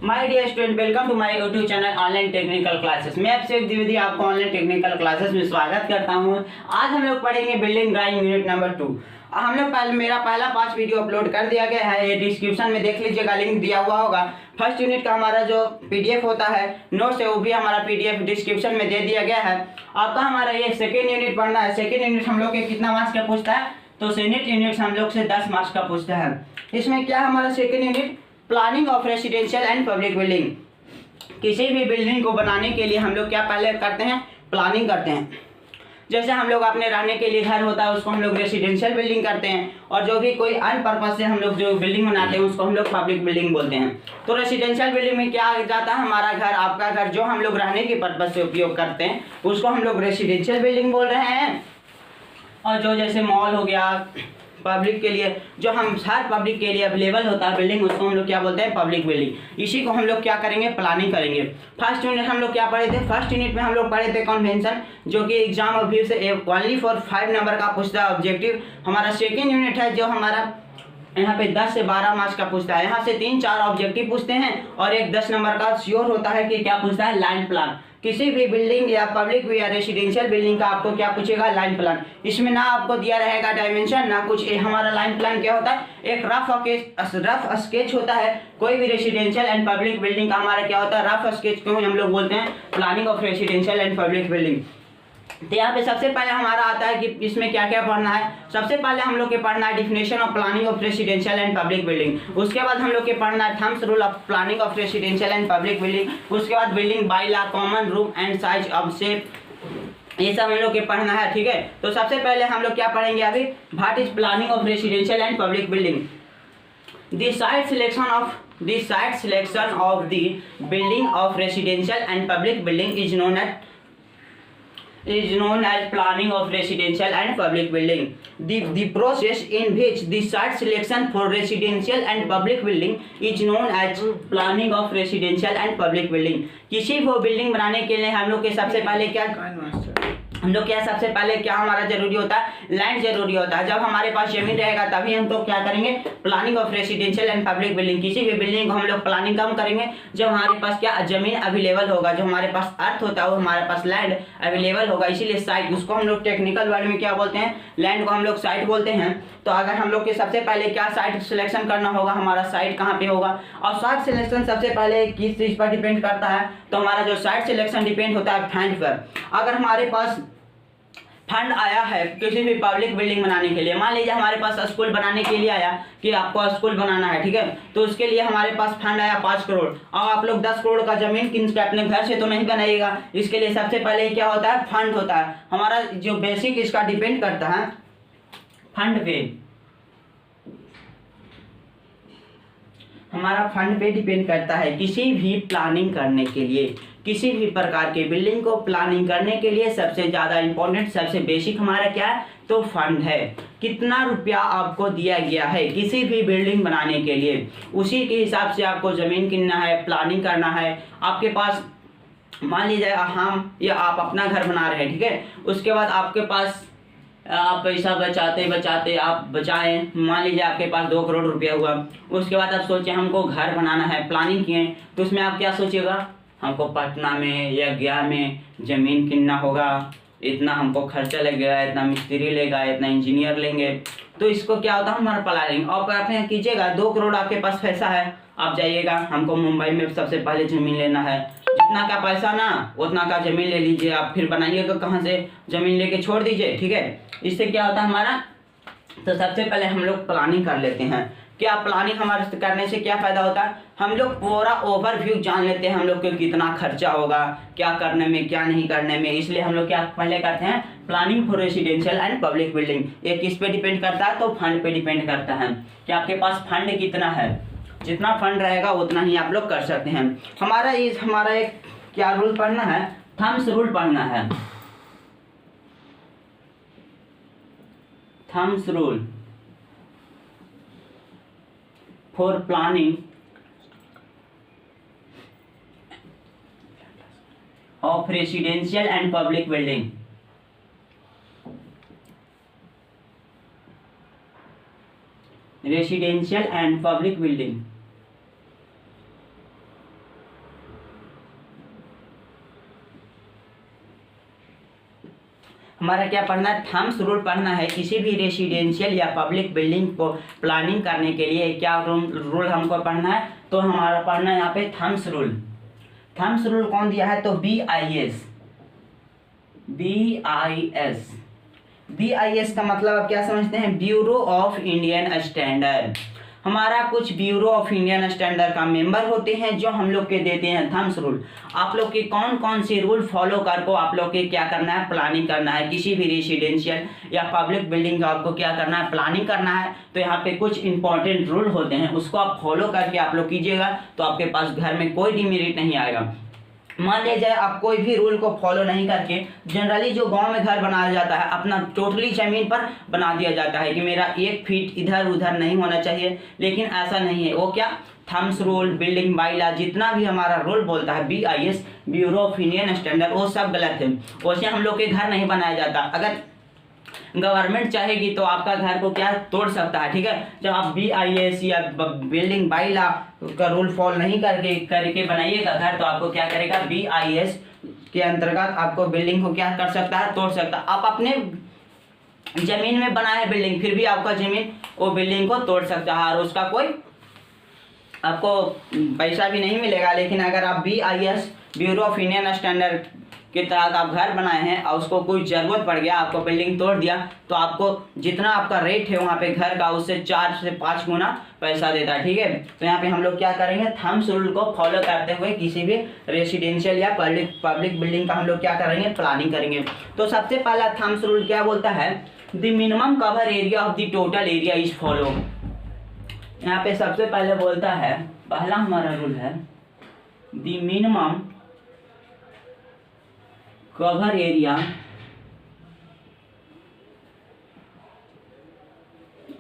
My dear student, welcome to my YouTube channel online technical classes. मैं अभिषेक द्विवेदी आपको online technical classes में स्वागत करता हूं। आज हम लोग पढ़ेंगे बिल्डिंग ड्राइंग यूनिट नंबर 2। हम लोग मेरा पहला 5 वीडियो अपलोड कर दिया गया है, ये डिस्क्रिप्शन में देख लीजिएगा, लिंक दिया हुआ होगा। फर्स्ट यूनिट का हमारा जो पीडीएफ होता है नोट्स है, वो भी हमारा पीडीएफ डिस्क्रिप्शन में दे दिया गया है। आपका हमारा ये सेकेंड यूनिट पढ़ना है। सेकेंड यूनिट हम लोग के कितना मार्क्स का पूछता है, तो सेकेंड यूनिट हम लोग से 10 मार्क्स का पूछता है। इसमें क्या हमारा second unit, planning of residential and public building. किसी भी बिल्डिंग को बनाने के लिए हम लोग क्या पहले करते हैं, प्लानिंग करते हैं। जैसे हम लोग अपने रहने के लिए घर होता है उसको हम लोग रेसिडेंशियल बिल्डिंग करते हैं, और जो भी कोई अन्य पर्पज से हम लोग जो बिल्डिंग बनाते हैं उसको हम लोग पब्लिक बिल्डिंग बोलते हैं। तो रेसिडेंशियल बिल्डिंग में क्या आ जाता है, हमारा घर, आपका घर, जो हम लोग रहने के पर्पज से उपयोग करते हैं उसको हम लोग रेसिडेंशियल बिल्डिंग बोल रहे हैं। और जो जैसे मॉल हो गया, पब्लिक के लिए जो हम हर पब्लिक के लिए अवेलेबल होता है बिल्डिंग, उसको हम लोग क्या बोलते हैं, पब्लिक बिल्डिंग। इसी को हम लोग क्या करेंगे, प्लानिंग करेंगे। फर्स्ट यूनिट हम लोग क्या पढ़े थे, फर्स्ट यूनिट में हम लोग पढ़े थे कन्वेंशन, जो कि एग्जाम अभी से ओनली फॉर 5 नंबर का पूछता है ऑब्जेक्टिव। हमारा सेकेंड यूनिट है जो हमारा यहाँ पे 10 से 12 मार्क्स का पूछता है। यहाँ से 3-4 ऑब्जेक्टिव पूछते हैं और एक 10 नंबर का श्योर होता है कि क्या पूछता है, लाइन प्लान। किसी भी बिल्डिंग या पब्लिक या रेसिडेंशियल बिल्डिंग का आपको क्या पूछेगा, लाइन प्लान। इसमें ना आपको दिया रहेगा डायमेंशन ना कुछ। हमारा लाइन प्लान क्या होता है, एक रफ स्केच होता है। कोई भी रेसिडेंशियल एंड पब्लिक बिल्डिंग का हमारा क्या होता है, रफ स्केच को हम लोग बोलते हैं planning of residential and public building. तो यहाँ पे सबसे पहले हमारा आता है कि इसमें क्या क्या पढ़ना है। सबसे पहले हम लोग के पढ़ना है definition of planning of residential and public building. उसके बाद हम लोग के पढ़ना है thumbs rule of planning of residential and public building. उसके बाद building bylaw, common room and size of shape, ये सब हम लोग के पढ़ना है, ठीक है। तो सबसे पहले हम लोग क्या पढ़ेंगे अभी, what is planning of residential and public building. The site selection of the building of residential and public building is known as planning of residential and public building. The process in which the site selection for residential and public building is known as planning of residential and public building. किसी को building बनाने के लिए हम लोग के सबसे पहले क्या हमारा जरूरी होता है, लैंड जरूरी होता है। जब हमारे पास जमीन रहेगा तभी हम तो क्या करेंगे, planning of residential and public building. किसी भी बिल्डिंग को हम लोग प्लानिंग कम करेंगे जब हमारे पास क्या, जमीन अवेलेबल होगा। जो हमारे पास अर्थ होता है वो हमारे पास लैंड अवेलेबल होगा। इसीलिए साइट, उसको हम लोग टेक्निकल वर्ड में क्या बोलते हैं, लैंड को हम लोग साइट बोलते हैं। तो अगर हम लोग के सबसे पहले क्या साइट सिलेक्शन करना होगा, हमारा साइट कहाँ पे होगा। और साइट सिलेक्शन सबसे पहले किस चीज पर डिपेंड करता है, तो हमारा जो साइट सिलेक्शन डिपेंड होता है फंड पर। अगर हमारे पास फंड आया है किसी भी पब्लिक बिल्डिंग बनाने के लिए, मान लीजिए हमारे पास स्कूल बनाने के लिए आया कि आपको स्कूल बनाना है, ठीक है। तो उसके लिए हमारे पास फंड आया 5 करोड़। अब आप लोग 10 करोड़ का जमीन किन के अपने घर से तो नहीं बनाइएगा। इसके लिए सबसे पहले क्या होता है, फंड होता है। हमारा जो बेसिक इसका डिपेंड करता है फंड पे, हमारा फंड पे डिपेंड करता है। किसी भी प्लानिंग करने के लिए, किसी भी प्रकार के बिल्डिंग को प्लानिंग करने के लिए सबसे ज़्यादा इंपॉर्टेंट, सबसे बेसिक हमारा क्या है, तो फंड है। कितना रुपया आपको दिया गया है किसी भी बिल्डिंग बनाने के लिए, उसी के हिसाब से आपको ज़मीन किनना है, प्लानिंग करना है। आपके पास मान लीजिए हम या आप अपना घर बना रहे हैं, ठीक है। उसके बाद आपके पास आप पैसा बचाते आप बचाएं, मान लीजिए आपके पास 2 करोड़ रुपया हुआ। उसके बाद आप सोचे हमको घर बनाना है, प्लानिंग किए, तो उसमें आप क्या सोचिएगा, हमको पटना में या गया में ज़मीन किनना होगा, इतना हमको खर्चा लगेगा, इतना मिस्त्री लेगा, इतना इंजीनियर लेंगे। तो इसको क्या होता है, हमारा प्लानिंग। और आप यहाँ कीजिएगा 2 करोड़ आपके पास पैसा है, आप जाइएगा हमको मुंबई में सबसे पहले ज़मीन लेना है, जितना का पैसा ना उतना का ज़मीन ले लीजिए आप, फिर बनाइएगा कहाँ से, ज़मीन लेके छोड़ दीजिए, ठीक है। इससे क्या होता है हमारा, तो सबसे पहले हम लोग प्लानिंग कर लेते हैं। क्या प्लानिंग हमारे करने से क्या फ़ायदा होता है, हम लोग पूरा ओवरव्यू जान लेते हैं, हम लोग को कितना खर्चा होगा, क्या करने में क्या नहीं करने में। इसलिए हम लोग क्या पहले करते हैं, planning for residential and public building. ये किस पे डिपेंड करता है, तो फंड पे डिपेंड करता है कि आपके पास फंड कितना है। जितना फंड रहेगा उतना ही आप लोग कर सकते हैं। हमारा एक क्या रूल पढ़ना है, थम्स रूल पढ़ना है। Thumbs rule for planning of residential and public building. Residential and public building हमारा क्या पढ़ना है, थम्स रूल पढ़ना है। किसी भी रेसिडेंशियल या पब्लिक बिल्डिंग को प्लानिंग करने के लिए क्या रूल हमको पढ़ना है, तो हमारा पढ़ना है यहाँ पे थम्स रूल। थम्स रूल कौन दिया है, तो BIS का मतलब आप क्या समझते हैं, ब्यूरो ऑफ इंडियन स्टैंडर्ड। हमारा कुछ ब्यूरो ऑफ इंडियन स्टैंडर्ड का मेंबर होते हैं जो हम लोग के देते हैं थम्स रूल। आप लोग के कौन कौन से रूल फॉलो कर को आप लोग के क्या करना है, प्लानिंग करना है। किसी भी रेसिडेंशियल या पब्लिक बिल्डिंग का आपको क्या करना है, प्लानिंग करना है। तो यहाँ पे कुछ इंपॉर्टेंट रूल होते हैं, उसको आप फॉलो करके आप लोग कीजिएगा, तो आपके पास घर में कोई डिमेरिट नहीं आएगा। मान लिया जाए आप कोई भी रूल को फॉलो नहीं करके, जनरली जो गांव में घर बनाया जाता है अपना टोटली जमीन पर बना दिया जाता है कि मेरा 1 फीट इधर उधर नहीं होना चाहिए, लेकिन ऐसा नहीं है। वो क्या, थम्स रूल, बिल्डिंग बाइला, जितना भी हमारा रूल बोलता है BIS, bureau of Indian standard, वो सब गलत है। वैसे हम लोग के घर नहीं बनाया जाता। अगर गवर्नमेंट चाहेगी तो आपका घर को क्या तोड़ सकता है, ठीक है। जब आप BIS या बिल्डिंग बाइला का रूल फॉलो नहीं करके बनाइएगा घर, तो आपको क्या करेगा, BIS के अंतर्गत आपको बिल्डिंग को क्या कर सकता है, तोड़ सकता है। आप अपने जमीन में बनाए बिल्डिंग, फिर भी आपका जमीन वो बिल्डिंग को तोड़ सकता है और उसका कोई आपको पैसा भी नहीं मिलेगा। लेकिन अगर आप BIS, bureau of Indian standard के तहत आप घर बनाए हैं और उसको कोई ज़रूरत पड़ गया, आपको बिल्डिंग तोड़ दिया, तो आपको जितना आपका रेट है वहाँ पे घर का, उससे 4 से 5 गुना पैसा देता है, ठीक है। तो यहाँ पे हम लोग क्या करेंगे, थम्स रूल को फॉलो करते हुए किसी भी रेसिडेंशियल या पब्लिक बिल्डिंग का हम लोग क्या करेंगे, प्लानिंग करेंगे। तो सबसे पहला थम्स रूल क्या बोलता है, the minimum cover area of the total area is follow. यहाँ पे सबसे पहले बोलता है, पहला हमारा रूल है the minimum cover area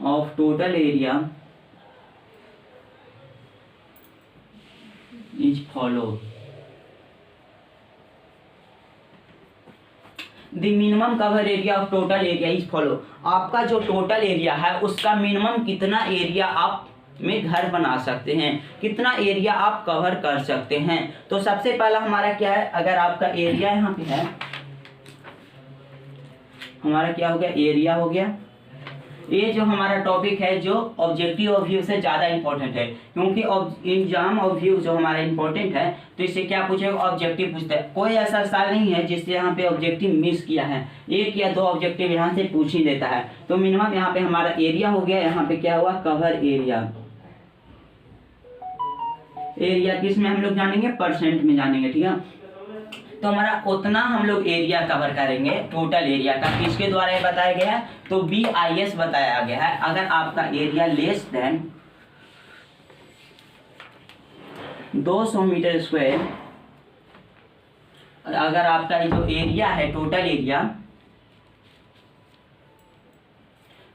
of total area is follow. The minimum cover area of total area is follow. आपका जो टोटल एरिया है उसका मिनिमम कितना एरिया आप में घर बना सकते हैं, कितना एरिया आप कवर कर सकते हैं। तो सबसे पहला हमारा क्या है, अगर आपका एरिया यहाँ पे है, हमारा क्या हो गया, एरिया हो गया। ये जो हमारा टॉपिक है जो ऑब्जेक्टिव ऑफ व्यू से ज़्यादा इंपॉर्टेंट है, क्योंकि एग्जाम ऑफ व्यू जो हमारा इंपॉर्टेंट है, तो इससे क्या पूछेगा, ऑब्जेक्टिव पूछता है। कोई ऐसा साल नहीं है जिससे यहाँ पे ऑब्जेक्टिव मिस किया है, 1 या 2 ऑब्जेक्टिव यहाँ से पूछ ही देता है। तो मिनिमम यहाँ पे हमारा एरिया हो गया, यहाँ पे क्या हुआ, कवर एरिया। एरिया किस में हम लोग जानेंगे, परसेंट में जानेंगे, ठीक है। तो हमारा उतना हम लोग एरिया कवर करेंगे टोटल एरिया का, किसके द्वारा ये बताया गया है, तो BIS बताया गया है। अगर आपका area less than 200 metre square, अगर आपका जो एरिया है टोटल एरिया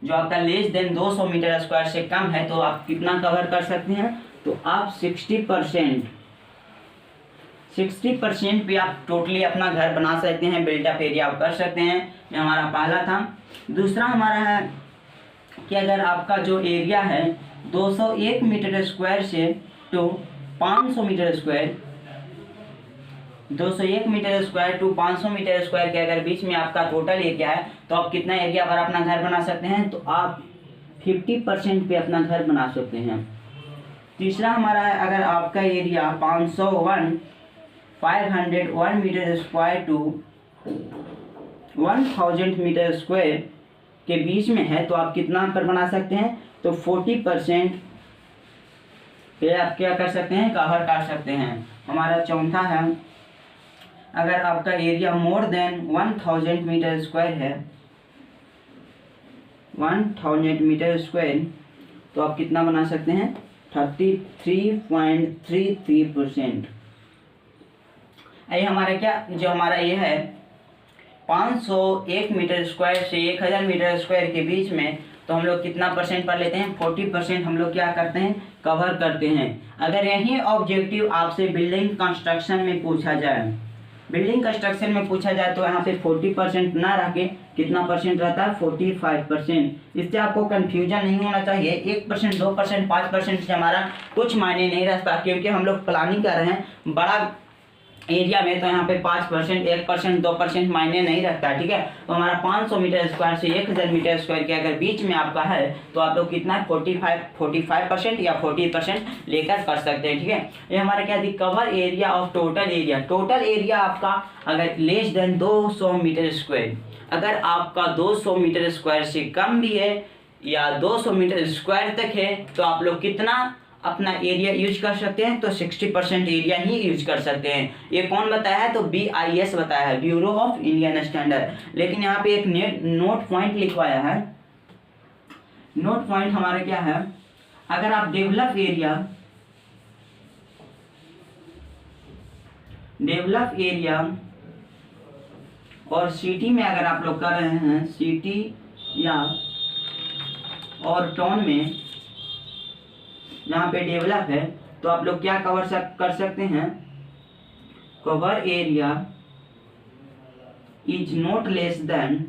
जो आपका लेस देन 200 मीटर स्क्वायर से कम है, तो आप कितना कवर कर सकते हैं, तो आप 60% पे आप टोटली अपना घर बना सकते हैं, बिल्डअप एरिया आप कर सकते हैं। ये हमारा पहला था। दूसरा हमारा है कि अगर आपका जो एरिया है 201 मीटर स्क्वायर से to 500 metre square, 201 metre square to 500 metre square के अगर बीच में आपका टोटल एरिया है, तो आप कितना एरिया पर अपना घर बना सकते हैं, तो आप 50% पे अपना घर बना सकते हैं। तीसरा हमारा है, अगर आपका area 501 metre square to 1000 metre square के बीच में है, तो आप कितना पर बना सकते हैं, तो 40% पे आप क्या कर सकते हैं, कवर कर सकते हैं। हमारा चौथा है, अगर आपका area more than 1000 metre square है, 1000 मीटर स्क्वायर, तो आप कितना बना सकते हैं, 33.33%। ये हमारा क्या, जो हमारा ये है 501 मीटर स्क्वायर से 1000 मीटर स्क्वायर के बीच में, तो हम लोग कितना परसेंट पर लेते हैं, 40% हम लोग क्या करते हैं, कवर करते हैं। अगर यही ऑब्जेक्टिव आपसे बिल्डिंग कंस्ट्रक्शन में पूछा जाए, बिल्डिंग कंस्ट्रक्शन में पूछा जाए, तो यहाँ पे 40% ना रह के कितना परसेंट रहता है, 45%। इससे आपको कंफ्यूजन नहीं होना चाहिए। 1%, 2%, 5% से हमारा कुछ मायने नहीं रखता, क्योंकि हम लोग प्लानिंग कर रहे हैं बड़ा एरिया में, तो यहाँ पे 5%, 1%, 2% मायने नहीं रखता है, ठीक है। तो हमारा 500 मीटर स्क्वायर से 1000 मीटर स्क्वायर के अगर बीच में आपका है तो आप लोग कितना 45% या 40% लेकर कर सकते हैं, ठीक है। ये हमारा क्या थी, cover area of total area. Total area आपका अगर लेस देन 200 मीटर स्क्वायर, अगर आपका 200 मीटर स्क्वायर से कम भी है या 200 मीटर स्क्वायर तक है तो आप लोग कितना अपना एरिया यूज कर सकते हैं, तो 60% एरिया ही यूज कर सकते हैं। ये कौन बताया है, तो BIS बताया है, ब्यूरो ऑफ इंडियन स्टैंडर्ड। लेकिन यहाँ पे एक नोट पॉइंट लिखवाया है। नोट पॉइंट हमारा क्या है, अगर आप डेवलप एरिया और सिटी में अगर आप लोग कर रहे हैं, सिटी या और टाउन में जहाँ पे डेवलप है, तो आप लोग क्या कर सकते हैं, cover area is not less than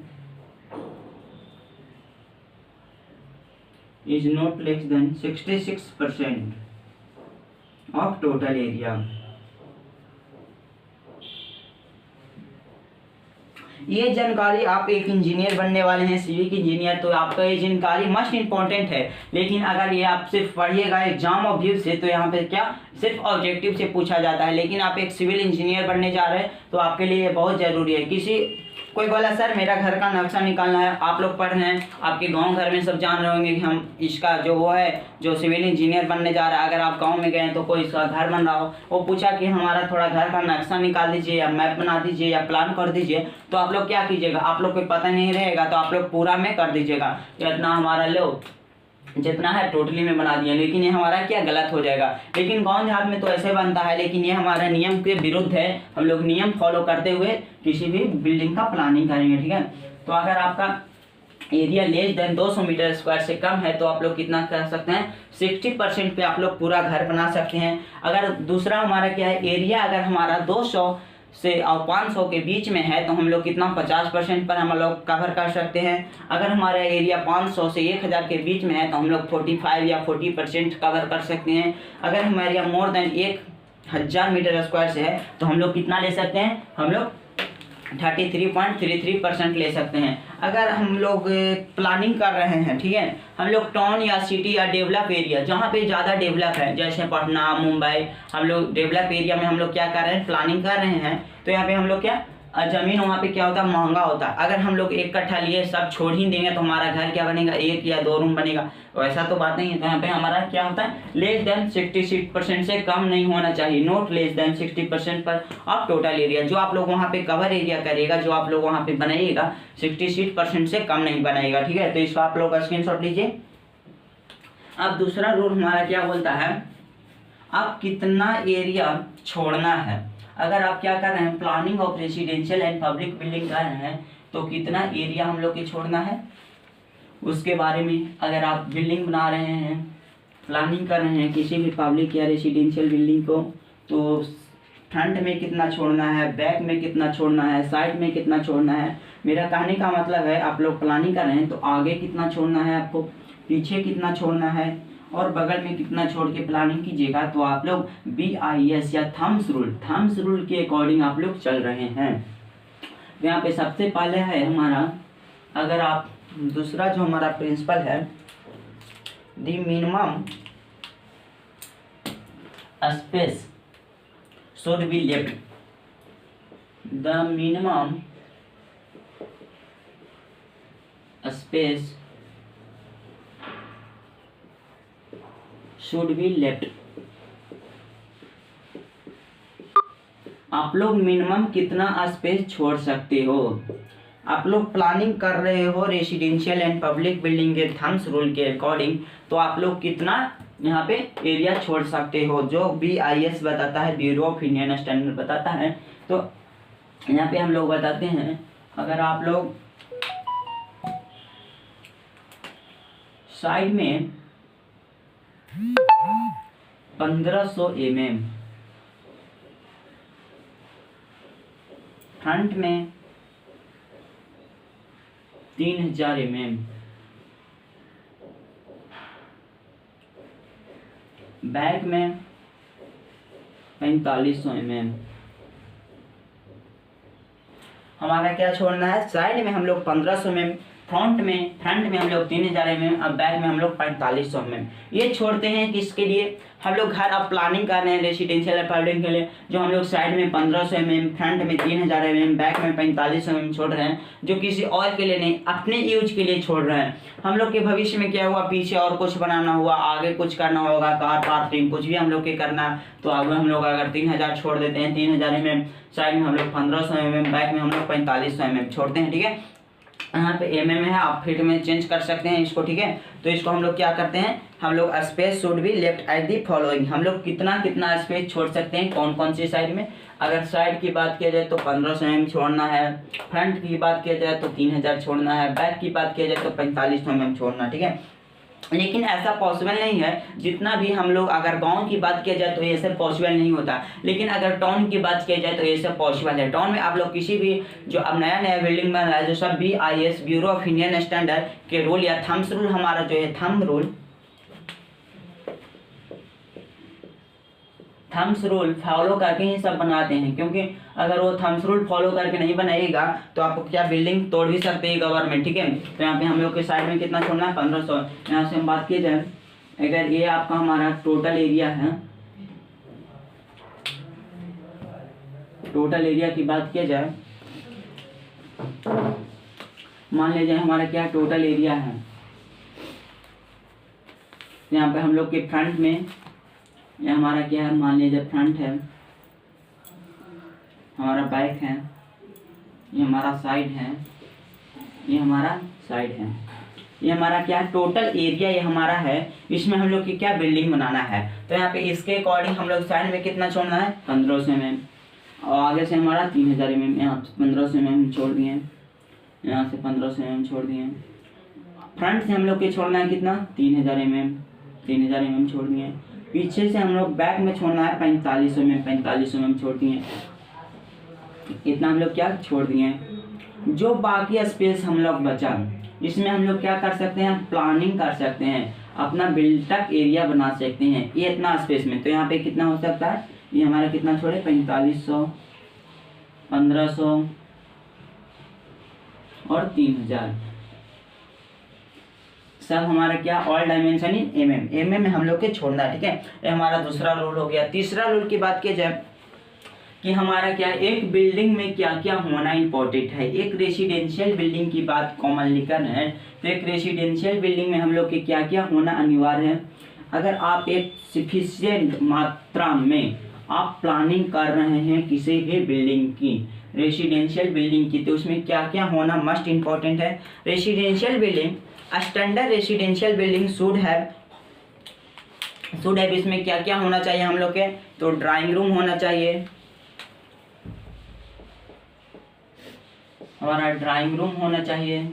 66% of total area. ये जानकारी, आप एक इंजीनियर बनने वाले हैं, सिविल इंजीनियर, तो आपका ये जानकारी मस्ट इंपॉर्टेंट है। लेकिन अगर ये आप सिर्फ पढ़िएगा एग्जाम ऑब्जेक्टिव से, तो यहाँ पे क्या सिर्फ ऑब्जेक्टिव से पूछा जाता है। लेकिन आप एक सिविल इंजीनियर बनने जा रहे हैं तो आपके लिए ये बहुत ज़रूरी है। कोई बोला सर मेरा घर का नक्शा निकालना है, आप लोग पढ़ रहे हैं, आपके गांव घर में सब जान रहे होंगे कि हम इसका जो वो है जो सिविल इंजीनियर बनने जा रहा है। अगर आप गांव में गए तो कोई इसका घर बन रहा हो, वो पूछा कि हमारा थोड़ा घर का नक्शा निकाल दीजिए या मैप बना दीजिए या प्लान कर दीजिए, तो आप लोग क्या कीजिएगा, आप लोग को पता नहीं रहेगा तो आप लोग पूरा में कर दीजिएगा, इतना हमारा लो जितना है टोटली में बना दिया। लेकिन ये हमारा क्या गलत हो जाएगा। लेकिन गांव देहात में तो ऐसे बनता है, लेकिन ये हमारा नियम के विरुद्ध है। हम लोग नियम फॉलो करते हुए किसी भी बिल्डिंग का प्लानिंग करेंगे, ठीक है। तो अगर आपका area less than 200 metre square से कम है तो आप लोग कितना कर सकते हैं, 60% पे आप लोग पूरा घर बना सकते हैं। अगर दूसरा हमारा क्या है, एरिया अगर हमारा 200 से और 500 के बीच में है तो हम लोग कितना 50% पर हम लोग कवर कर सकते हैं। अगर हमारा एरिया 500 से 1000 के बीच में है तो हम लोग 45 या 40% कवर कर सकते हैं। अगर हमारा area more than 1000 metre square से है तो हम लोग कितना ले सकते हैं, हम लोग 33.33% ले सकते हैं। अगर हम लोग प्लानिंग कर रहे हैं, ठीक है, हम लोग टाउन या सिटी या डेवलप एरिया जहाँ पे ज़्यादा डेवलप है, जैसे पटना, मुंबई, हम लोग डेवलप एरिया में हम लोग क्या कर रहे हैं, प्लानिंग कर रहे हैं, तो यहाँ पे हम लोग क्या ज़मीन वहाँ पे क्या होता है, महंगा होता है। अगर हम लोग एक कट्ठा लिए सब छोड़ ही देंगे तो हमारा घर क्या बनेगा, 1 या 2 रूम बनेगा, वैसा तो बात नहीं है। तो यहाँ पे हमारा क्या होता है, लेस देन 66% से कम नहीं होना चाहिए, नॉट लेस देन 60% पर ऑफ टोटल एरिया। जो आप लोग वहाँ पे कवर एरिया करेगा, जो आप लोग वहाँ पे बनाइएगा, 66% से कम नहीं बनाएगा, ठीक है। तो इसको आप लोग स्क्रीनशॉट लीजिए। अब दूसरा रूल हमारा क्या बोलता है, आप कितना एरिया छोड़ना है। अगर आप क्या कर रहे हैं, planning of residential and public building कर रहे हैं तो कितना एरिया हम लोग के छोड़ना है उसके बारे में। अगर आप बिल्डिंग बना रहे हैं, प्लानिंग कर रहे हैं किसी भी पब्लिक या रेसिडेंशियल बिल्डिंग को, तो फ्रंट में कितना छोड़ना है, बैक में कितना छोड़ना है, साइड में कितना छोड़ना है। मेरा कहने का मतलब है आप लोग प्लानिंग कर रहे हैं तो आगे कितना छोड़ना है आपको, पीछे कितना छोड़ना है और बगल में कितना छोड़ के प्लानिंग कीजिएगा। तो आप लोग BIS या थम्स रूल के अकॉर्डिंग आप लोग चल रहे हैं। तो यहाँ पे सबसे पहले है हमारा, अगर आप दूसरा जो हमारा प्रिंसिपल है, the minimum space should be left, the minimum space should be left. आप लोग मिनिमम कितना स्पेस छोड़ सकते हो। आप लोग प्लानिंग कर रहे हो रेसिडेंशियल एंड पब्लिक बिल्डिंग के थम्स रूल के अकॉर्डिंग, तो आप लोग कितना यहाँ पे एरिया छोड़ सकते हो, जो BIS बताता है, ब्यूरो ऑफ इंडियन स्टैंडर्ड बताता है। तो यहाँ पे हम लोग बताते हैं, अगर आप लोग साइड में 1500 mm, फ्रंट में 3000 mm, बैक में 4500 mm, हमारा क्या छोड़ना है, साइड में हम लोग 1500 mm, फ्रंट में हम लोग 3000 mm, अब बैक में हम लोग 4500 mm ये छोड़ते हैं। किसके लिए, हम लोग घर अब प्लानिंग कर रहे हैं रेसिडेंशियल अपार्टमेंट के लिए, जो हम लोग साइड में 1500 mm, फ्रंट में 3000 mm, बैक में 4500 mm छोड़ रहे हैं, जो किसी और के लिए नहीं, अपने यूज के लिए छोड़ रहे हैं। हम लोग के भविष्य में क्या हुआ, पीछे और कुछ बनाना हुआ, आगे कुछ करना होगा, कार पार्किंग कुछ भी हम लोग के करना, तो आगे हम लोग अगर 3000 छोड़ देते हैं, 3000 mm, साइड में हम लोग 1500 mm, बैक में हम लोग 4500 mm छोड़ते हैं। ठीक है, यहाँ पे mm है, आप फीट में चेंज कर सकते हैं इसको। ठीक है, तो इसको हम लोग क्या करते हैं, हम लोग space should be left at the following, हम लोग कितना कितना स्पेस छोड़ सकते हैं, कौन कौन सी साइड में। अगर साइड की बात किया जाए तो 1500 mm छोड़ना है, फ्रंट की बात किया जाए तो 3000 छोड़ना है, बैक की बात किया जाए तो 4500 mm छोड़ना। ठीक है, लेकिन ऐसा पॉसिबल नहीं है। जितना भी हम लोग, अगर गांव की बात किया जाए तो ये सब पॉसिबल नहीं होता, लेकिन अगर टाउन की बात किया जाए तो ये सब पॉसिबल है। टाउन में आप लोग किसी भी, जो अब नया नया बिल्डिंग बन रहा है, जो सब BIS bureau of Indian standard के रूल या थम्स रूल, हमारा जो है थम्स रूल फॉलो करके ही सब बनाते हैं, क्योंकि अगर वो थम्स रूल फॉलो करके नहीं बनाएगा तो आपको क्या, बिल्डिंग तोड़ भी सकते हैं गवर्नमेंट। ठीक है, तो यहाँ पे हम लोग के साइड में कितना छोड़ना है, 1500। यहाँ से हम बात की जाए, अगर ये आपका हमारा टोटल एरिया है, टोटल एरिया की बात किया जाए, मान लीजिए हमारा क्या टोटल एरिया है, यहाँ पे हम लोग के फ्रंट में, ये हमारा क्या है, मान लीजिए फ्रंट है, हमारा बैक है, ये हमारा साइड है, ये हमारा साइड है, ये हमारा क्या है, टोटल एरिया ये हमारा है। इसमें हम लोग की क्या, बिल्डिंग बनाना है। तो यहाँ पे इसके अकॉर्डिंग हम लोग साइड में कितना छोड़ना है, 1500 mm, और आगे से हमारा 3000 mm, यहाँ 1500 mm छोड़ दिए, यहाँ से 1500 mm छोड़ दिए। फ्रंट से हम लोग के छोड़ना है कितना, 3000 mm छोड़ दिए। पीछे से हम लोग बैक में छोड़ना है 4500 mm छोड़ दिए। इतना हम लोग क्या छोड़ दिए। जो बाकी स्पेस हम लोग बचा, इसमें हम लोग क्या कर सकते हैं, प्लानिंग कर सकते हैं, अपना बिल्टअप एरिया बना सकते हैं। ये इतना स्पेस में, तो यहाँ पे कितना हो सकता है, ये हमारा कितना छोड़े, 4500, 1500 और 3000, सब हमारा क्या, ऑल डायमेंशन इन mm में हम लोग के छोड़ना है। ठीक है, ये हमारा दूसरा रूल हो गया। तीसरा रूल की बात की जाए कि हमारा क्या, एक बिल्डिंग में क्या क्या होना इंपॉर्टेंट है। एक रेसिडेंशियल बिल्डिंग की बात कॉमनली कर रहे हैं, तो एक रेसिडेंशियल बिल्डिंग में हम लोग के क्या क्या होना अनिवार्य है। अगर आप एक सफिशिएंट मात्रा में आप प्लानिंग कर रहे हैं किसी भी बिल्डिंग की, रेसिडेंशियल बिल्डिंग की, तो उसमें क्या क्या होना मस्ट इम्पॉर्टेंट है। Residential building, standard residential building should have, इसमें क्या क्या होना चाहिए हम लोग के, तो ड्राइंग रूम होना चाहिए, हमारा ड्राइंग रूम होना चाहिए।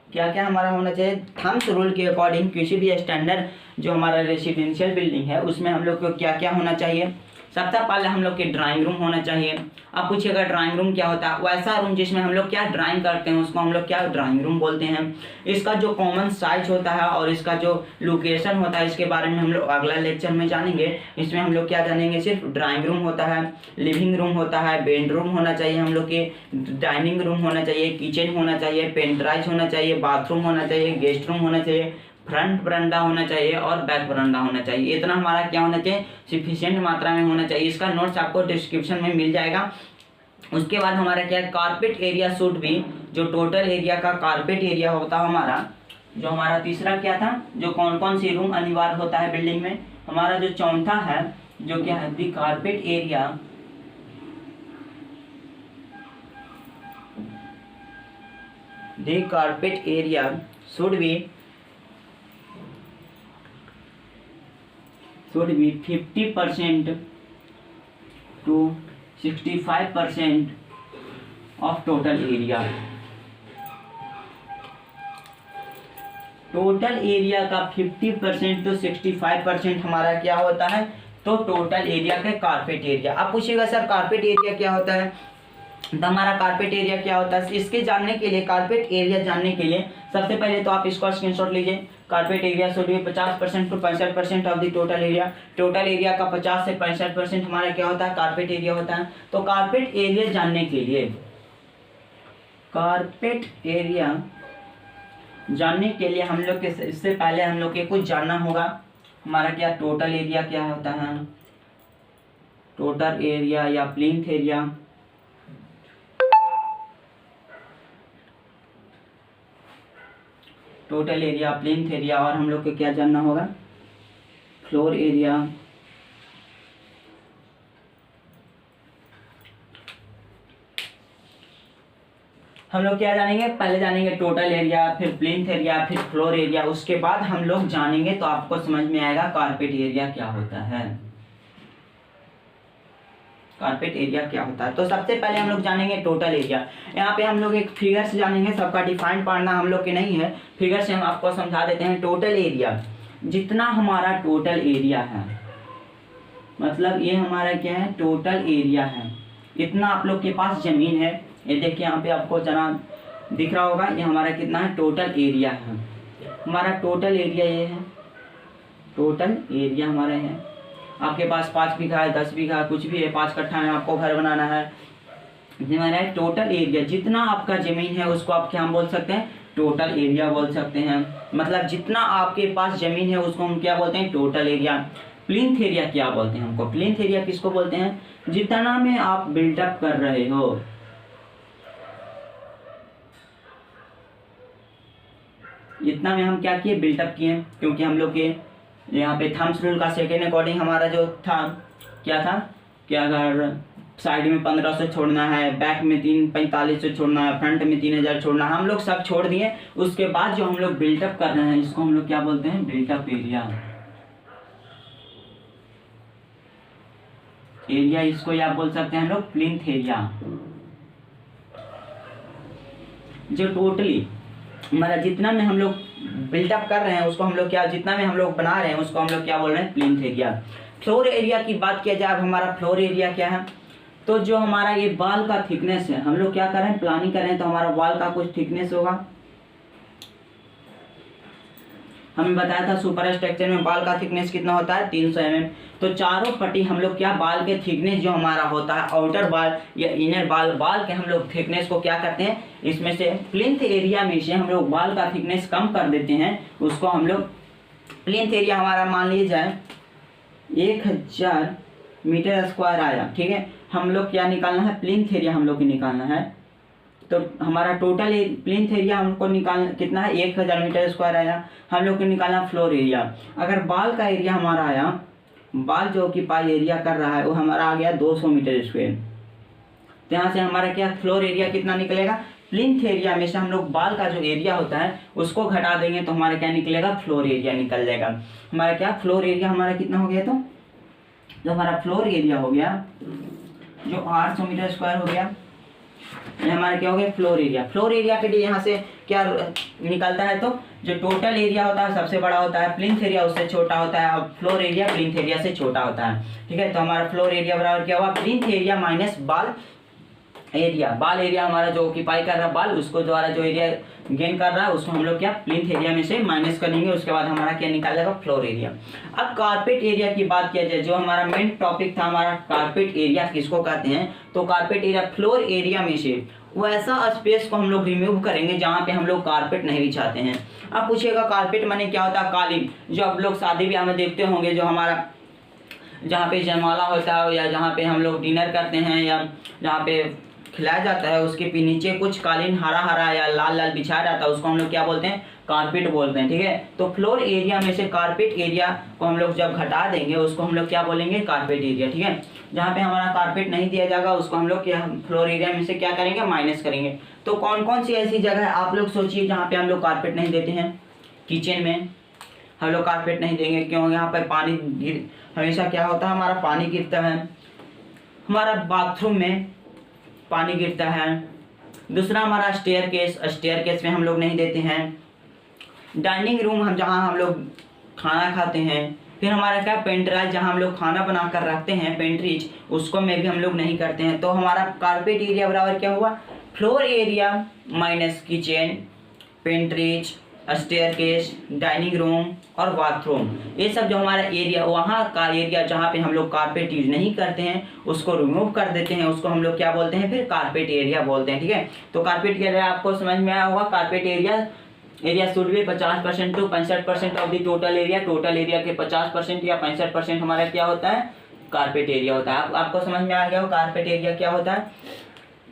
क्या क्या हमारा होना चाहिए, थम्स रूल के अकॉर्डिंग किसी भी स्टैंडर्ड जो हमारा रेसिडेंशियल बिल्डिंग है उसमें हम लोग को क्या क्या होना चाहिए। सबसे पहले हम लोग के ड्राइंग रूम होना चाहिए। आप पूछिएगा ड्राइंग रूम क्या होता है, वैसा रूम जिसमें हम लोग क्या ड्राइंग करते हैं उसको हम लोग क्या ड्राइंग रूम बोलते हैं। इसका जो कॉमन साइज होता है और इसका जो लोकेशन होता है इसके बारे में हम लोग अगला लेक्चर में जानेंगे। इसमें हम लोग क्या जानेंगे, सिर्फ ड्राइंग रूम होता है, लिविंग रूम होता है, बेडरूम होना चाहिए हम लोग के, डाइनिंग रूम होना चाहिए, किचन होना चाहिए, पेंट्राइज होना चाहिए, बाथरूम होना चाहिए, गेस्ट रूम होना चाहिए, फ्रंट बरामदा होना चाहिए और बैक बरामदा होना चाहिए। इतना हमारा क्या होना चाहिए, सफिशिएंट मात्रा में होना चाहिए। इसका नोट्स आपको डिस्क्रिप्शन में मिल जाएगा। उसके बाद हमारा क्या, कारपेट एरिया शुड भी, जो टोटल एरिया का कारपेट एरिया होता है हमारा, जो हमारा तीसरा क्या था, जो कौन कौन सी रूम अनिवार्य होता है बिल्डिंग में। हमारा जो चौथा है जो क्या है, the carpet area, the carpet area should be 50% to 65% of total area। Total area का 50% to 65% हमारा क्या होता है, तो टोटल एरिया के कारपेट एरिया। आप पूछिएगा सर कारपेट एरिया क्या होता है, तो हमारा कारपेट एरिया क्या होता है, इसके जानने के लिए, कारपेट एरिया जानने के लिए सबसे पहले तो आप इसका स्क्रीनशॉट लीजिए। Carpet area should be 50% to 65% of the total area. Total area का 50 से 65% हमारा क्या होता है, कारपेट एरिया होता है। तो कारपेट एरिया जानने के लिए, कारपेट एरिया जानने के लिए हम लोग के इससे पहले हम लोग के कुछ जानना होगा, हमारा क्या टोटल एरिया क्या होता है, टोटल एरिया या plinth area. Total area, plinth area, और हम लोग को क्या जानना होगा, फ्लोर एरिया। हम लोग क्या जानेंगे, पहले जानेंगे टोटल एरिया, फिर प्लिंथ एरिया, फिर फ्लोर एरिया, उसके बाद हम लोग जानेंगे तो आपको समझ में आएगा कारपेट एरिया क्या होता है, कारपेट एरिया क्या होता है। तो सबसे पहले हम लोग जानेंगे टोटल एरिया। यहाँ पे हम लोग एक फिगर से जानेंगे, सबका डिफाइन पढ़ना हम लोग के नहीं है, फिगर से हम आपको समझा देते हैं। टोटल एरिया, जितना हमारा टोटल एरिया है, मतलब ये हमारा क्या है, टोटल एरिया है, इतना आप लोग के पास जमीन है। ये देखिए यहाँ पे आपको जना दिख रहा होगा, ये हमारा कितना है, टोटल एरिया है। हमारा टोटल एरिया ये है, टोटल एरिया हमारा है। आपके पास 5 बीघा है, 10 बीघा, कुछ भी है, 5 कट्ठा है, आपको घर बनाना है, हमारा टोटल एरिया, जितना आपका जमीन है उसको आप क्या बोल सकते हैं, टोटल एरिया बोल सकते हैं। मतलब जितना आपके पास जमीन है उसको हम क्या बोलते हैं, टोटल एरिया। प्लिंथ एरिया क्या बोलते हैं हमको, प्लिंथ एरिया किसको बोलते हैं, जितना में आप बिल्डअप कर रहे हो, इतना में हम क्या किए, बिल्टअप किए। क्योंकि हम लोग के यहाँ पे थम्स रूल का सेकेंड अकॉर्डिंग हमारा जो था क्या था, कि अगर साइड में 1500 छोड़ना है, बैक में 4500 छोड़ना है, फ्रंट में 3000 छोड़ना है, हम लोग सब छोड़ दिए। उसके बाद जो हम लोग बिल्टअप कर रहे हैं इसको हम लोग क्या बोलते हैं, बिल्टअप एरिया। एरिया इसको या बोल सकते हैं हम लोग प्लिंथ एरिया। जो टोटली हमारा जितना में हम लोग बिल्टअप कर रहे हैं उसको हम लोग क्या, जितना में हम लोग बना रहे हैं उसको हम लोग क्या बोल रहे हैं, प्लिंथ एरिया। फ्लोर एरिया की बात किया जाए, अब हमारा फ्लोर एरिया क्या है, तो जो हमारा ये बाल का थिकनेस है, हम लोग क्या कर रहे हैं, प्लानिंग कर रहे हैं, तो हमारा बाल का कुछ थिकनेस होगा। हमें बताया था सुपर स्ट्रक्चर में बाल का थिकनेस कितना होता है, 300 mm। तो चारों पट्टी हम लोग क्या, बाल के थिकनेस जो हमारा होता है, आउटर बाल या इनर बाल, बाल के हम लोग थिकनेस को क्या करते हैं, इसमें से प्लिंथ एरिया में से हम लोग बाल का थिकनेस कम कर देते हैं। उसको हम लोग प्लिंथ एरिया हमारा मान लीजिए जाए 1000 मीटर स्क्वायर आया, ठीक है। हम लोग क्या निकालना है, प्लिंथ एरिया हम लोग को निकालना है। तो हमारा टोटल प्लिंथ एरिया हमको निकालना कितना है, 1000 मीटर स्क्वायर आया। हम लोग को निकालना फ्लोर एरिया। अगर बाल का एरिया हमारा आया, बाल जो कि पाई एरिया कर रहा है वो हमारा आ गया 200 मीटर स्क्वायर। तो यहाँ से हमारा क्या, फ्लोर एरिया कितना निकलेगा, प्लिंथ एरिया में से हम लोग बाल का जो एरिया होता है उसको घटा देंगे तो हमारा क्या निकलेगा, फ्लोर एरिया निकल जाएगा। हमारा क्या, फ्लोर एरिया हमारा कितना हो गया, तो जो हमारा फ्लोर एरिया हो गया जो 800 मीटर स्क्वायर हो गया, ये हमारा क्या हो गया, फ्लोर एरिया। फ्लोर एरिया के लिए यहाँ से क्या निकलता है, तो जो टोटल एरिया होता है सबसे बड़ा होता है, प्लिंथ एरिया उससे छोटा होता है, और फ्लोर एरिया प्लिंथ एरिया से छोटा होता है, ठीक है। तो हमारा फ्लोर एरिया बराबर क्या हुआ, प्लिंथ एरिया माइनस बाल एरिया। बाल एरिया हमारा जो ऑक्यूपाई कर रहा है बाल, उसको द्वारा जो एरिया गेन कर रहा है उसको हम लोग क्या, प्लिंथ एरिया में से माइनस करेंगे। उसके बाद हमारा क्या निकालेगा, फ्लोर एरिया। अब कारपेट एरिया की बात किया जाए, जो हमारा मेन टॉपिक था हमारा, कारपेट एरिया किसको कहते हैं, तो कारपेट एरिया, फ्लोर एरिया में से वैसा स्पेस को हम लोग रिमूव करेंगे जहाँ पे हम लोग कारपेट नहीं बिछाते हैं। अब पूछिएगा कारपेट माने क्या होता है, कालीन। जो आप लोग शादी ब्याह में देखते होंगे, जो हमारा जहाँ पे जयमाला होता है या जहाँ पे हम लोग डिनर करते हैं या जहाँ पे खिलाया जाता है, उसके नीचे कुछ कालीन हरा हरा या लाल लाल बिछाया जाता है, उसको हम लोग क्या बोलते हैं, कारपेट बोलते हैं, ठीक है। तो फ्लोर एरिया में से कारपेट एरिया को हम लोग जब घटा देंगे उसको हम लोग क्या बोलेंगे, कारपेट एरिया, ठीक है। जहाँ पे हमारा कारपेट नहीं दिया जाएगा उसको हम लोग क्या, फ्लोर एरिया में से क्या करेंगे, माइनस करेंगे। तो कौन कौन सी ऐसी जगह है आप लोग सोचिए जहाँ पे हम लोग कारपेट नहीं देते हैं। किचन में हम लोग कारपेट नहीं देंगे, क्यों, यहाँ पर पानी गिर, हमेशा क्या होता है, हमारा पानी गिरता है। हमारा बाथरूम में पानी गिरता है। दूसरा हमारा स्टेयर केस में हम लोग नहीं देते हैं। डाइनिंग रूम हम जहाँ हम लोग खाना खाते हैं। फिर हमारा क्या, पेंट्राइज जहाँ हम लोग खाना बना कर रखते हैं, पेंट्रीज, उसको में भी हम लोग नहीं करते हैं। तो हमारा कारपेट एरिया बराबर क्या हुआ, floor area minus kitchen, pantries, staircase, dining room और बाथरूम, ये सब जो हमारा एरिया, वहाँ का एरिया जहाँ पे हम लोग कारपेट यूज नहीं करते हैं उसको रिमूव कर देते हैं, उसको हम लोग क्या बोलते हैं, फिर कारपेट एरिया बोलते हैं। ठीक है, तो कारपेट एरिया आपको समझ में आया होगा। Carpet area should be 50% to 65% of the total area. Total area के 50% या 65% हमारा क्या होता है, कारपेट एरिया होता है। आपको समझ में आ गया हो कारपेट एरिया क्या होता है।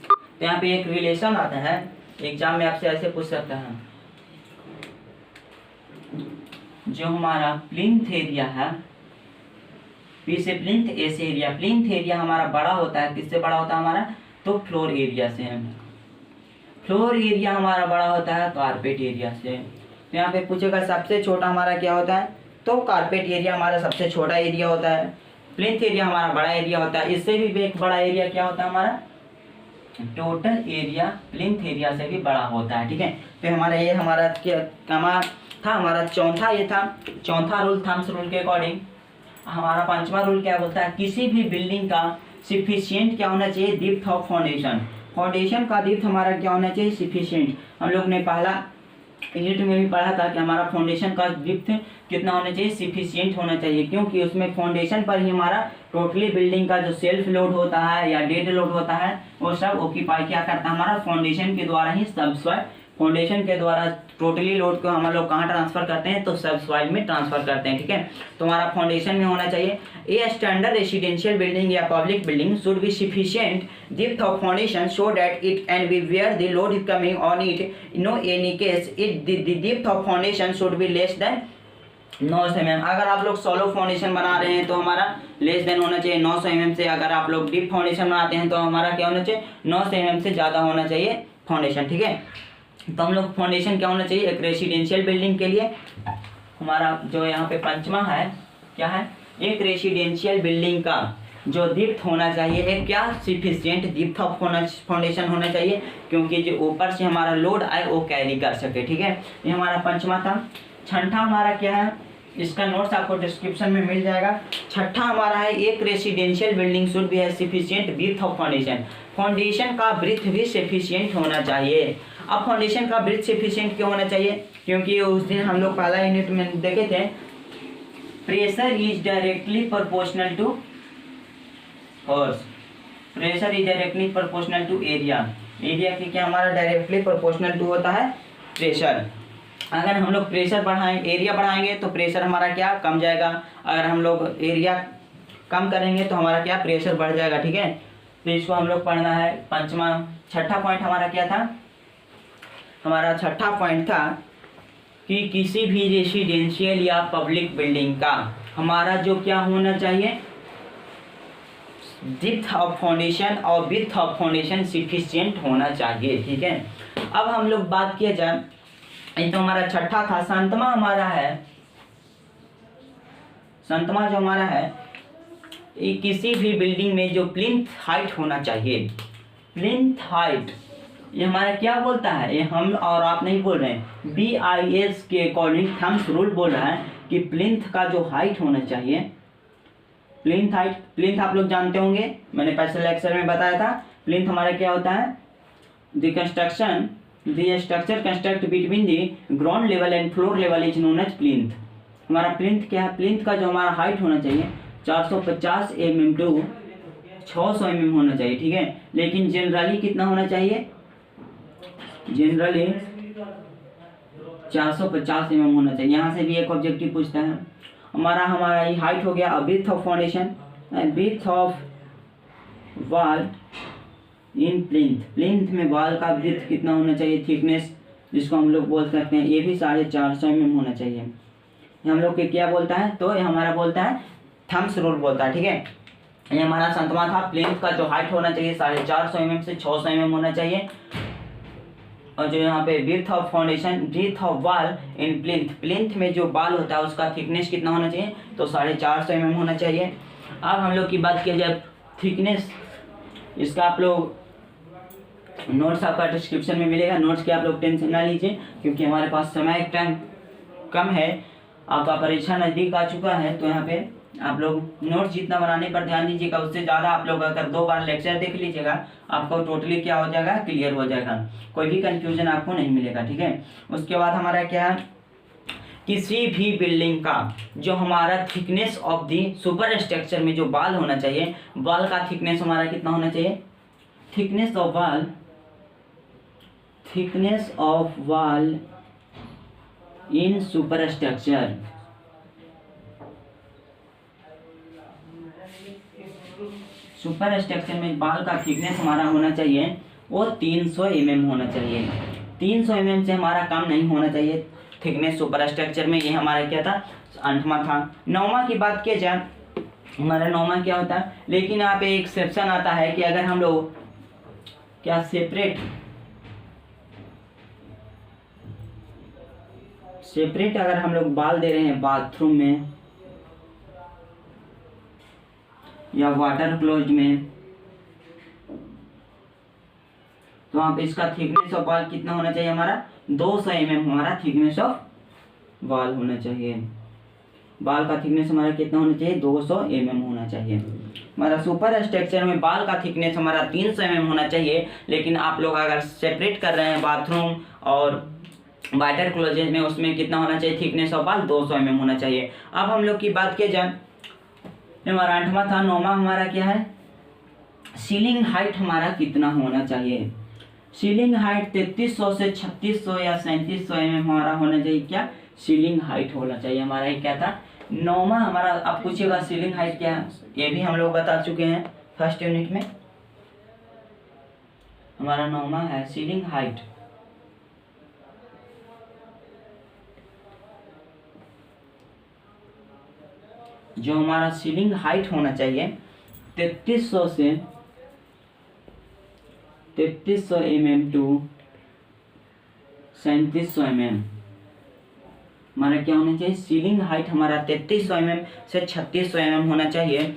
तो यहाँ पे एक रिलेशन आता है, एग्जाम में आपसे ऐसे पूछ सकता है, जो हमारा प्लिंथ एरिया है, पी से प्लिंथ, ए से एरिया। प्लिंथ एरिया हमारा बड़ा होता है, किससे बड़ा होता है हमारा, तो फ्लोर एरिया से। फ्लोर एरिया हमारा बड़ा होता है कारपेट एरिया से। तो यहाँ पे पूछेगा सबसे छोटा हमारा क्या होता है, तो कारपेट एरिया हमारा सबसे छोटा एरिया होता है। प्लिंथ एरिया हमारा बड़ा एरिया होता है, इससे भी एक बड़ा एरिया क्या होता है हमारा, टोटल एरिया प्लिंथ एरिया से भी बड़ा होता है। ठीक है, तो हमारा ये हमारा क्या था, हमारा चौथा ये था, चौथा रूल थम्स रूल के अकॉर्डिंग। हमारा पांचवा रूल क्या बोलता है, किसी भी बिल्डिंग का सफिशिएंट क्या होना चाहिए, डेप्थ ऑफ फाउंडेशन। फाउंडेशन का डेप्थ हमारा क्या होना चाहिए, सफिशिएंट। हम लोग ने पहला यूनिट में भी पढ़ा था कि हमारा फाउंडेशन का डेप्थ कितना होना चाहिए, सफिशिएंट होना चाहिए, क्योंकि उसमें फाउंडेशन पर ही हमारा टोटली बिल्डिंग का जो सेल्फ लोड होता है या डेड लोड होता है वो सब ऑक्यूपाई क्या करता है, हमारा फाउंडेशन के द्वारा ही सबसॉइल। फाउंडेशन के द्वारा टोटली लोड को हम लोग कहाँ ट्रांसफर करते हैं, तो सबसॉइल में ट्रांसफर करते हैं। ठीक है, तो हमारा फाउंडेशन में होना चाहिए। ए स्टैंडर्ड रेसिडेंशियल बिल्डिंग या public building should be sufficient depth of foundation so that it can be wear the load is coming on it. No any case it the depth of foundation should be less than 900 mm। अगर आप लोग solo foundation बना रहे हैं तो हमारा less than होना चाहिए 900 mm से। अगर आप लोग डीप फाउंडेशन बनाते हैं तो हमारा क्या होना चाहिए, 900 mm से ज़्यादा होना चाहिए फाउंडेशन। ठीक है, तो हम लोग फाउंडेशन क्या होना चाहिए, एक रेसिडेंशियल बिल्डिंग के लिए हमारा जो यहाँ पे पंचमा है क्या है, एक रेसिडेंशियल बिल्डिंग का जो डेप्थ होना चाहिए, एक क्या सफिशिएंट डेप्थ ऑफ फाउंडेशन होना चाहिए, क्योंकि जो ऊपर से हमारा लोड आए वो कैरी कर सके। ठीक है, ये हमारा पंचमा था। छठा हमारा क्या है, इसका नोट्स आपको डिस्क्रिप्शन में मिल जाएगा। छठा हमारा है, एक रेसिडेंशियल बिल्डिंग शुड बी है sufficient breadth of foundation. Foundation का ब्रीथ भी सफिशिएंट होना चाहिए। अब फाउंडेशन का ब्रीथ सफिशिएंट क्यों होना चाहिए, क्योंकि उस दिन हम लोग पहला यूनिट में देखे थे, pressure is directly proportional to force. Pressure is directly proportional to area. Area की क्या हमारा डायरेक्टली प्रोपोर्शनल टू होता है प्रेशर। अगर हम लोग प्रेशर बढ़ाएंगे, एरिया बढ़ाएंगे तो प्रेशर हमारा क्या कम जाएगा, अगर हम लोग एरिया कम करेंगे तो हमारा क्या प्रेशर बढ़ जाएगा। ठीक है, तो इसको हम लोग पढ़ना है। पंचमा छठा पॉइंट हमारा क्या था, हमारा छठा पॉइंट था कि किसी भी रेसिडेंशियल या पब्लिक बिल्डिंग का हमारा जो क्या होना चाहिए, डेप्थ ऑफ फाउंडेशन और विड्थ ऑफ फाउंडेशन सफिशिएंट होना चाहिए। ठीक है, अब हम लोग बात किया जाए, ये तो हमारा छठा था। संतमा हमारा है, संतमा जो हमारा है, ये किसी भी बिल्डिंग में जो प्लिंथ हाइट होना चाहिए, प्लिंथ हाइट, ये हमारा क्या बोलता है, ये हम और आप नहीं बोल रहे हैं, BIS के अकॉर्डिंग थम्स रूल बोल रहा है कि प्लिंथ का जो हाइट होना चाहिए, प्लिंथ हाइट, प्लिंथ आप लोग जानते होंगे, मैंने पिछले लेक्चर में बताया था। प्लिंथ हमारा क्या होता है, the structure construct between the ground level and floor level is known as plinth. हमारा प्लिंथ क्या है, प्लिंथ का जो हमारा हाइट होना चाहिए 450 mm टू 600 mm होना चाहिए। ठीक है, लेकिन जनरली कितना होना चाहिए, जनरली 450 mm होना चाहिए। यहाँ से भी एक ऑब्जेक्टिव पूछता है। हमारा ये हाइट हो गया। Width of foundation, width of wall in plinth, plinth में वॉल का विड्थ कितना होना चाहिए, थिकनेस जिसको हम लोग बोल सकते हैं, ये भी 450 mm होना चाहिए। हम लोग के क्या बोलता है, तो ये हमारा बोलता है थम्स रूल बोलता है। ठीक है, ये हमारा संतवा था। प्लिंथ का जो हाइट होना चाहिए 450 mm से 600 mm होना चाहिए। और जो यहाँ पे width of foundation, width of wall in plinth, plinth में जो वॉल होता है उसका थिकनेस कितना होना चाहिए, तो 450 mm होना चाहिए। अब हम लोग की बात किया जाए थिकनेस, इसका आप लोग नोट्स आपका डिस्क्रिप्शन में मिलेगा। नोट्स की आप लोग टेंशन ना लीजिए, क्योंकि हमारे पास समय टाइम कम है, आपका परीक्षा नज़दीक आ चुका है, तो यहाँ पे आप लोग नोट्स जितना बनाने पर ध्यान दीजिएगा, उससे ज़्यादा आप लोग अगर 2 बार लेक्चर देख लीजिएगा आपको टोटली क्या हो जाएगा, क्लियर हो जाएगा, कोई भी कंफ्यूजन आपको नहीं मिलेगा। ठीक है, उसके बाद हमारा क्या है, किसी भी बिल्डिंग का जो हमारा thickness of the super structure में जो बाल होना चाहिए, बाल का थिकनेस हमारा कितना होना चाहिए, थिकनेस ऑफ वाल इन सुपर स्ट्रक्चर, सुपर स्ट्रक्चर में बाल का थिकनेस हमारा होना चाहिए वो 300 mm होना चाहिए। 300 mm से हमारा काम नहीं होना चाहिए थिकनेस सुपर स्ट्रक्चर में। ये हमारा क्या था, 8वां था। 9वां की बात किया जाए, हमारा 9वां क्या होता है, लेकिन यहाँ पे एक एक्सेप्शन आता है कि अगर हम लोग क्या सेपरेट अगर हम लोग बाल दे रहे हैं बाथरूम में या वाटर क्लोज में, तो वहाँ पे इसका थिकनेस ऑफ बाल कितना होना चाहिए, हमारा 200 mm हमारा थिकनेस ऑफ बाल होना चाहिए। बाल का थिकनेस हमारा कितना होना चाहिए, 200 mm होना चाहिए। हमारा सुपर स्ट्रक्चर में बाल का थिकनेस हमारा 300 mm होना चाहिए, लेकिन आप लोग अगर सेपरेट कर रहे हैं बाथरूम और वाटर क्लोजेज में, उसमें कितना होना चाहिए, थिकनेस ऑफ बाल 200 mm होना चाहिए। अब हम लोग की बात किया जाए, हमारा 8वां था। 9वां हमारा क्या है, सीलिंग हाइट हमारा कितना होना चाहिए। सीलिंग हाइट 3300 से 3600 या 3700 mm हमारा होना चाहिए। क्या सीलिंग हाइट होना चाहिए हमारा, ये क्या था 9वां हमारा। अब पूछिएगा सीलिंग हाइट क्या है, ये भी हम लोग बता चुके हैं फर्स्ट यूनिट में। हमारा 9वां है सीलिंग हाइट, जो हमारा सीलिंग हाइट होना चाहिए 3300 से 3300 mm टू 3700 mm हमारा क्या होना चाहिए, सीलिंग हाइट हमारा 3300 mm से 3600 mm होना चाहिए।